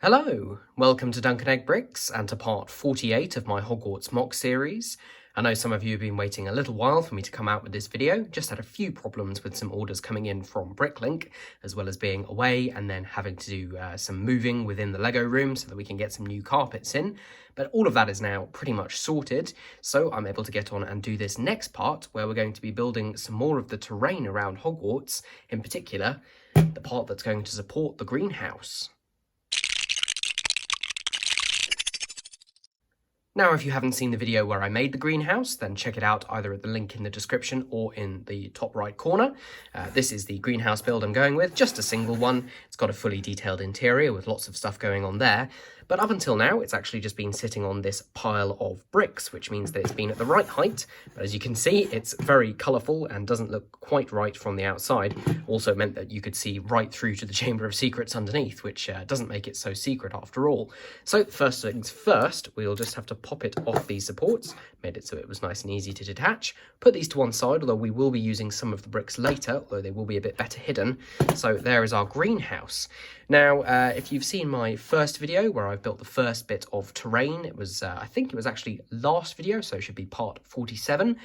Hello, welcome to Duncan Egg Bricks and to part 48 of my Hogwarts MOC series. I know some of you have been waiting a little while for me to come out with this video, just had a few problems with some orders coming in from Bricklink, as well as being away and then having to do some moving within the Lego room so that we can get some new carpets in. But all of that is now pretty much sorted, so I'm able to get on and do this next part where we're going to be building some more of the terrain around Hogwarts, in particular, the part that's going to support the greenhouse. Now, if you haven't seen the video where I made the greenhouse, then check it out either at the link in the description or in the top right corner. This is the greenhouse build I'm going with, just a single one. It's got a fully detailed interior with lots of stuff going on there. But up until now, it's actually just been sitting on this pile of bricks, which means that it's been at the right height. But as you can see, it's very colourful and doesn't look quite right from the outside. Also meant that you could see right through to the Chamber of Secrets underneath, which doesn't make it so secret after all. So first things first, we'll just have to pop it off these supports, made it so it was nice and easy to detach. Put these to one side, although we will be using some of the bricks later, although they will be a bit better hidden. So there is our greenhouse. Now, if you've seen my first video where I've built the first bit of terrain, it was, I think it was actually last video, so it should be part 47.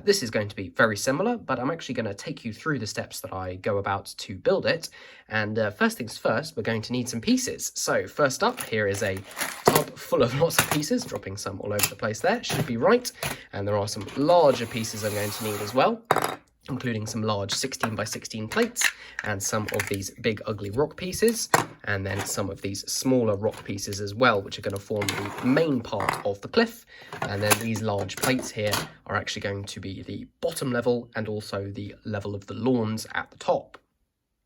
This is going to be very similar, but I'm actually going to take you through the steps that I go about to build it. And first things first, we're going to need some pieces. So first up, here is a tub full of lots of pieces, dropping some all over the place there, should be right. And there are some larger pieces I'm going to need as well, including some large 16 by 16 plates and some of these big ugly rock pieces, and then some of these smaller rock pieces as well, which are going to form the main part of the cliff. And then these large plates here are actually going to be the bottom level and also the level of the lawns at the top.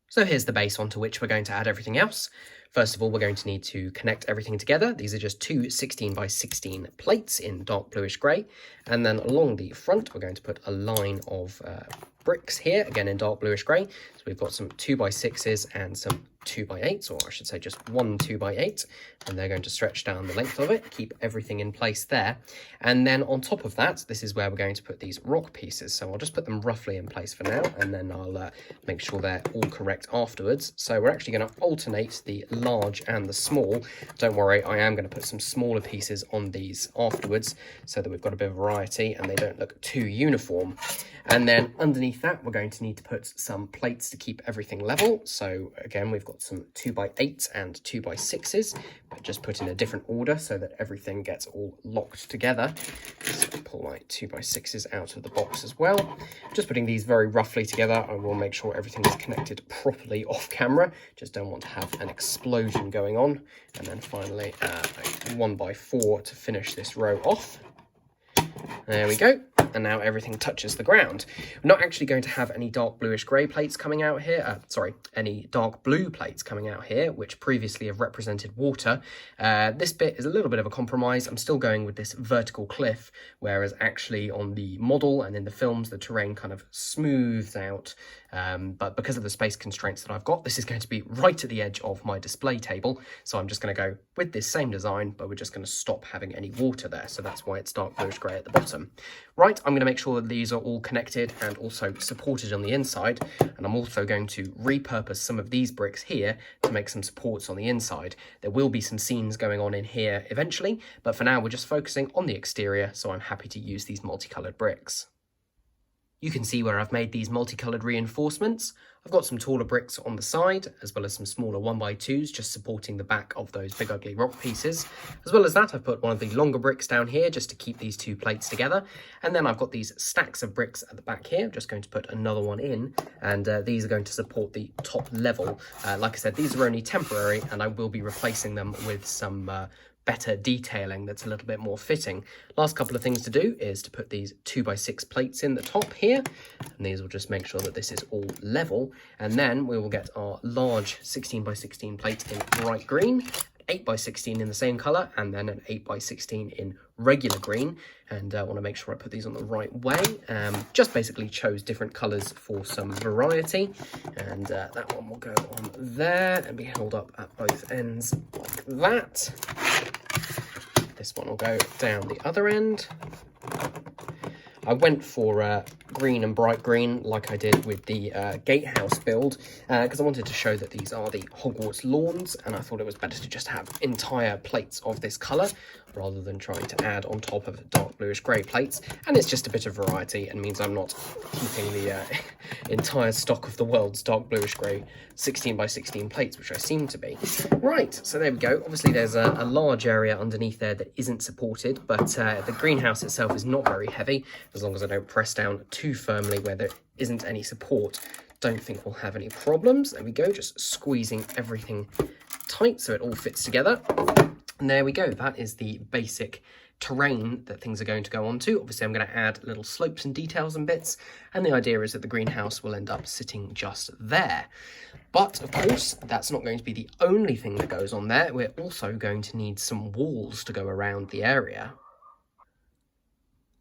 So here's the base onto which we're going to add everything else. First of all, we're going to need to connect everything together. These are just two 16 by 16 plates in dark bluish grey. And then along the front, we're going to put a line of bricks here, again in dark bluish grey. So we've got some 2x6s and some 2x8s, or I should say just one 2x8, and they're going to stretch down the length of it, keep everything in place there. And then on top of that, this is where we're going to put these rock pieces. So I'll just put them roughly in place for now, and then I'll make sure they're all correct afterwards. So we're actually going to alternate the large and the small. Don't worry, I am going to put some smaller pieces on these afterwards so that we've got a bit of variety and they don't look too uniform. And then underneath that, we're going to need to put some plates to keep everything level. So again, we've got some 2x8s and 2x6s, but just put in a different order so that everything gets all locked together. So I'll pull my 2x6s out of the box as well. Just putting these very roughly together. I will make sure everything is connected properly off camera. Just don't want to have an explosion going on. And then finally, a 1x4 to finish this row off. There we go. And now everything touches the ground. We're not actually going to have any dark bluish grey plates coming out here. Any dark blue plates coming out here, which previously have represented water. This bit is a little bit of a compromise. I'm still going with this vertical cliff, whereas actually on the model and in the films, the terrain kind of smooths out. But because of the space constraints that I've got, this is going to be right at the edge of my display table. So I'm just going to go with this same design, but we're just going to stop having any water there. So that's why it's dark bluish grey at the bottom. Right, I'm going to make sure that these are all connected and also supported on the inside. And I'm also going to repurpose some of these bricks here to make some supports on the inside. There will be some scenes going on in here eventually, but for now we're just focusing on the exterior, so I'm happy to use these multicoloured bricks. You can see where I've made these multicoloured reinforcements. I've got some taller bricks on the side, as well as some smaller 1x2s, just supporting the back of those big ugly rock pieces. As well as that, I've put one of the longer bricks down here, just to keep these two plates together. And then I've got these stacks of bricks at the back here. I'm just going to put another one in, and these are going to support the top level. Like I said, these are only temporary, and I will be replacing them with some better detailing that's a little bit more fitting. Last couple of things to do is to put these 2x6 plates in the top here, and these will just make sure that this is all level. And then we will get our large 16x16 plate in bright green, 8x16 in the same colour, and then an 8x16 in regular green. And I want to make sure I put these on the right way. Just basically chose different colours for some variety. And that one will go on there and be held up at both ends like that. This one will go down the other end. I went for green and bright green like I did with the gatehouse build, because I wanted to show that these are the Hogwarts lawns, and I thought it was better to just have entire plates of this colour rather than trying to add on top of dark bluish grey plates. And it's just a bit of variety and means I'm not keeping the entire stock of the world's dark bluish grey 16 by 16 plates, which I seem to be. Right, so there we go. Obviously there's a large area underneath there that isn't supported, but the greenhouse itself is not very heavy. As long as I don't press down too firmly where there isn't any support, don't think we'll have any problems. There we go, just squeezing everything tight so it all fits together. And there we go, that is the basic terrain that things are going to go onto. Obviously I'm going to add little slopes and details and bits, and the idea is that the greenhouse will end up sitting just there. But of course that's not going to be the only thing that goes on there. We're also going to need some walls to go around the area,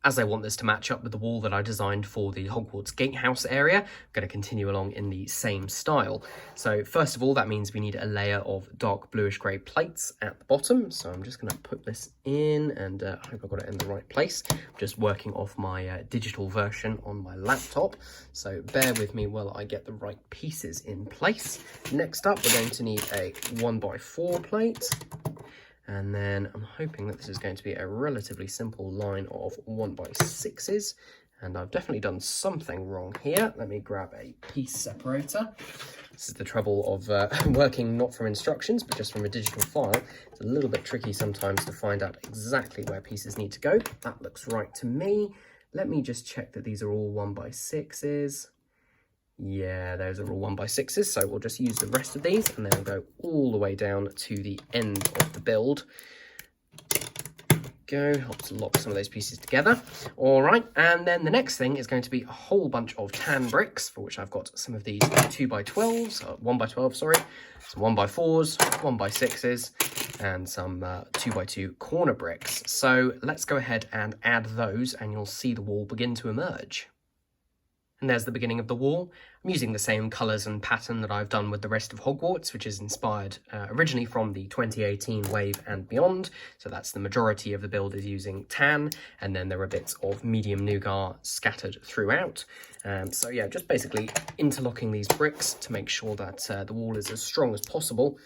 as I want this to match up with the wall that I designed for the Hogwarts gatehouse area. I'm going to continue along in the same style. So first of all, that means we need a layer of dark bluish grey plates at the bottom. So I'm just going to put this in, and I hope I've got it in the right place. I'm just working off my digital version on my laptop. So bear with me while I get the right pieces in place. Next up, we're going to need a 1x4 plate. And then I'm hoping that this is going to be a relatively simple line of 1x6s. And I've definitely done something wrong here. Let me grab a piece separator. This is the trouble of working not from instructions, but just from a digital file. It's a little bit tricky sometimes to find out exactly where pieces need to go. That looks right to me. Let me just check that these are all 1x6s. Yeah, those are all 1x6s, so we'll just use the rest of these, and then we'll go all the way down to the end of the build. Go, helps lock some of those pieces together. All right, and then the next thing is going to be a whole bunch of tan bricks, for which I've got some of these 2x12s, 1x12, sorry, some 1x4s, 1x6s, and some 2x2 corner bricks. So let's go ahead and add those, and you'll see the wall begin to emerge. And there's the beginning of the wall. I'm using the same colours and pattern that I've done with the rest of Hogwarts, which is inspired originally from the 2018 wave and beyond. So that's the majority of the build is using tan, and then there are bits of medium nougat scattered throughout. So yeah, just basically interlocking these bricks to make sure that the wall is as strong as possible.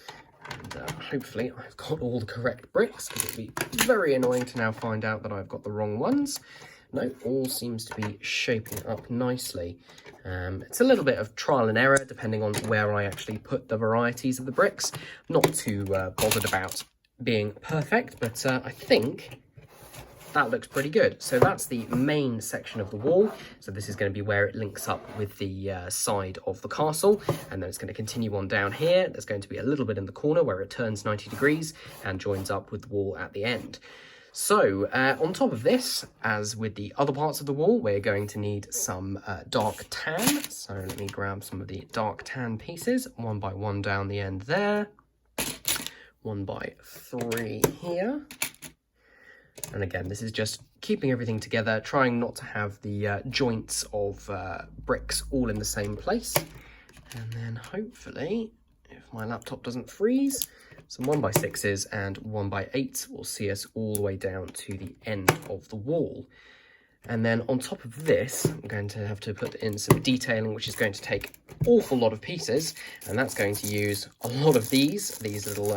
And hopefully I've got all the correct bricks, because it'd be very annoying to now find out that I've got the wrong ones. No, all seems to be shaping up nicely. It's a little bit of trial and error depending on where I actually put the varieties of the bricks. Not too bothered about being perfect, but I think that looks pretty good. So that's the main section of the wall. So this is going to be where it links up with the side of the castle, and then it's going to continue on down here. There's going to be a little bit in the corner where it turns 90 degrees and joins up with the wall at the end. So on top of this, as with the other parts of the wall, we're going to need some dark tan. So let me grab some of the dark tan pieces, 1x1 down the end there, 1x3 here. And again, this is just keeping everything together, trying not to have the joints of bricks all in the same place. And then hopefully, if my laptop doesn't freeze, some 1x6s and 1x8s will see us all the way down to the end of the wall. And then on top of this, I'm going to have to put in some detailing, which is going to take an awful lot of pieces, and that's going to use a lot of these little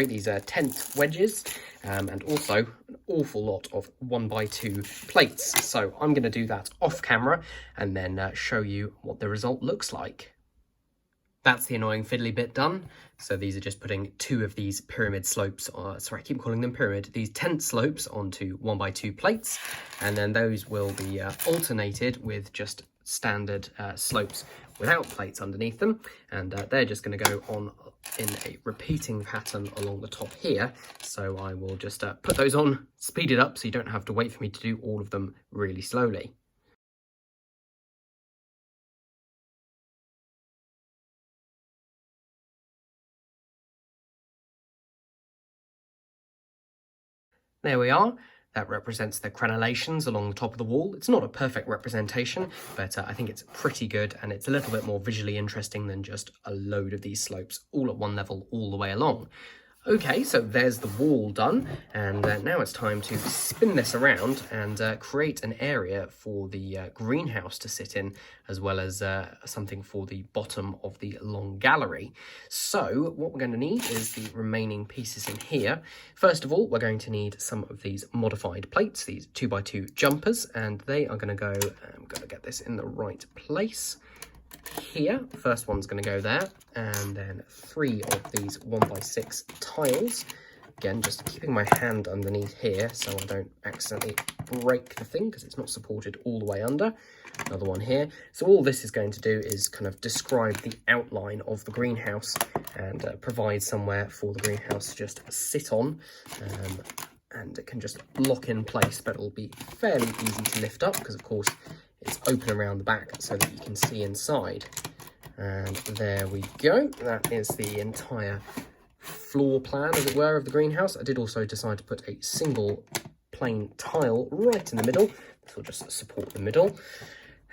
these tent wedges, and also an awful lot of 1x2 plates. So I'm going to do that off camera and then show you what the result looks like. That's the annoying fiddly bit done. So these are just putting two of these pyramid slopes, sorry, I keep calling them pyramid, these tent slopes onto 1x2 plates. And then those will be alternated with just standard slopes without plates underneath them. And they're just going to go on in a repeating pattern along the top here. So I will just put those on, speed it up so you don't have to wait for me to do all of them really slowly. There we are. That represents the crenellations along the top of the wall. It's not a perfect representation, but I think it's pretty good, and it's a little bit more visually interesting than just a load of these slopes all at one level all the way along. Okay, so there's the wall done, and now it's time to spin this around and create an area for the greenhouse to sit in, as well as something for the bottom of the long gallery. So what we're going to need is the remaining pieces in here. First of all, we're going to need some of these modified plates, these 2x2 jumpers, and they are going to go, I'm going to get this in the right place. Here, first one's going to go there, and then 3 of these 1x6 tiles. Again, just keeping my hand underneath here so I don't accidentally break the thing because it's not supported all the way under. Another one here. So all this is going to do is kind of describe the outline of the greenhouse and provide somewhere for the greenhouse to just sit on. And it can just lock in place, but it'll be fairly easy to lift up because, of course, it's open around the back so that you can see inside. And there we go. That is the entire floor plan, as it were, of the greenhouse. I did also decide to put a single plain tile right in the middle. This will just support the middle.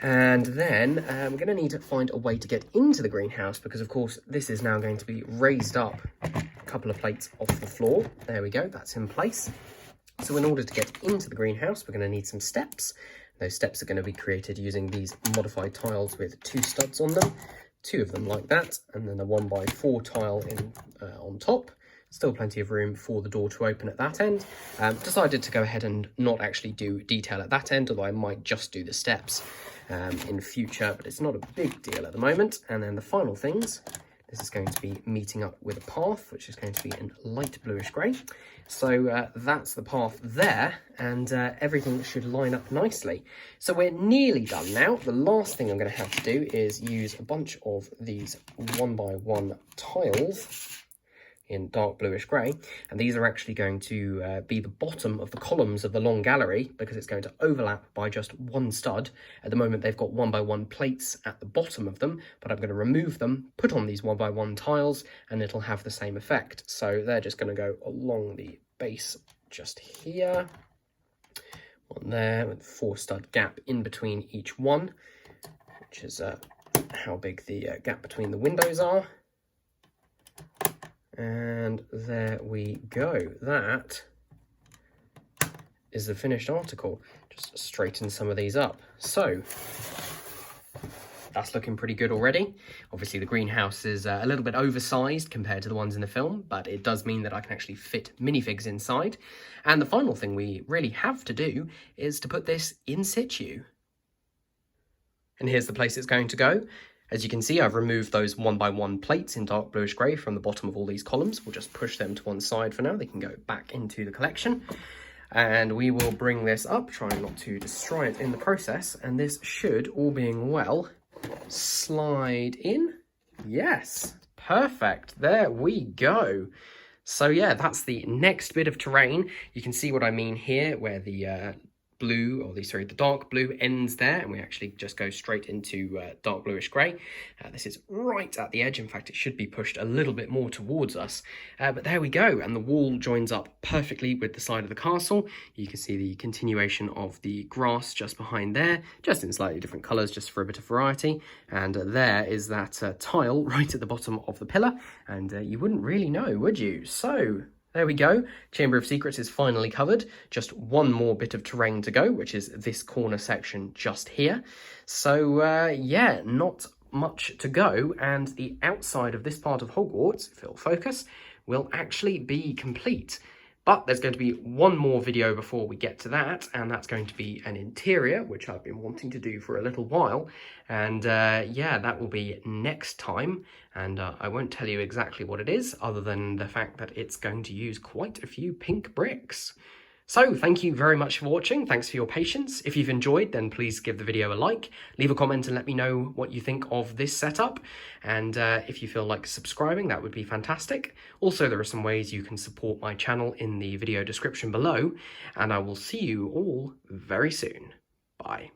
And then we're going to need to find a way to get into the greenhouse because, of course, this is now going to be raised up a couple of plates off the floor. There we go. That's in place. So in order to get into the greenhouse, we're going to need some steps. Those steps are going to be created using these modified tiles with 2 studs on them, 2 of them like that, and then a 1x4 tile in on top. Still plenty of room for the door to open at that end. Decided to go ahead and not actually do detail at that end, although I might just do the steps in future, but it's not a big deal at the moment. And then the final things, this is going to be meeting up with a path, which is going to be in light bluish grey. So that's the path there, and everything should line up nicely. So we're nearly done now. The last thing I'm going to have to do is use a bunch of these 1x1 tiles in dark bluish grey, and these are actually going to be the bottom of the columns of the long gallery because it's going to overlap by just 1 stud. At the moment they've got 1x1 plates at the bottom of them, but I'm going to remove them, put on these 1x1 tiles, and it'll have the same effect. So they're just going to go along the base just here, one there with 4 stud gap in between each one, which is how big the gap between the windows are. And there we go. That is the finished article. Just straighten some of these up. So that's looking pretty good already. Obviously the greenhouse is a little bit oversized compared to the ones in the film, but it does mean that I can actually fit minifigs inside. And the final thing we really have to do is to put this in situ. And here's the place it's going to go. As you can see, I've removed those 1x1 plates in dark bluish grey from the bottom of all these columns. We'll just push them to one side for now. They can go back into the collection. And we will bring this up, trying not to destroy it in the process. And this should, all being well, slide in. Yes, perfect. There we go. So yeah, that's the next bit of terrain. You can see what I mean here, where the the dark blue ends there, and we actually just go straight into dark bluish grey. This is right at the edge. In fact, it should be pushed a little bit more towards us, but there we go, and the wall joins up perfectly with the side of the castle. You can see the continuation of the grass just behind there, just in slightly different colours, just for a bit of variety. And there is that tile right at the bottom of the pillar, and you wouldn't really know, would you? So there we go. Chamber of Secrets is finally covered. Just one more bit of terrain to go, which is this corner section just here. So, yeah, not much to go. And the outside of this part of Hogwarts, if it'll focus, will actually be complete. But there's going to be one more video before we get to that, and that's going to be an interior, which I've been wanting to do for a little while. And yeah, that will be next time. And I won't tell you exactly what it is, other than the fact that it's going to use quite a few pink bricks. So thank you very much for watching. Thanks for your patience. If you've enjoyed, then please give the video a like, leave a comment and let me know what you think of this setup. And if you feel like subscribing, that would be fantastic. Also, there are some ways you can support my channel in the video description below, and I will see you all very soon. Bye.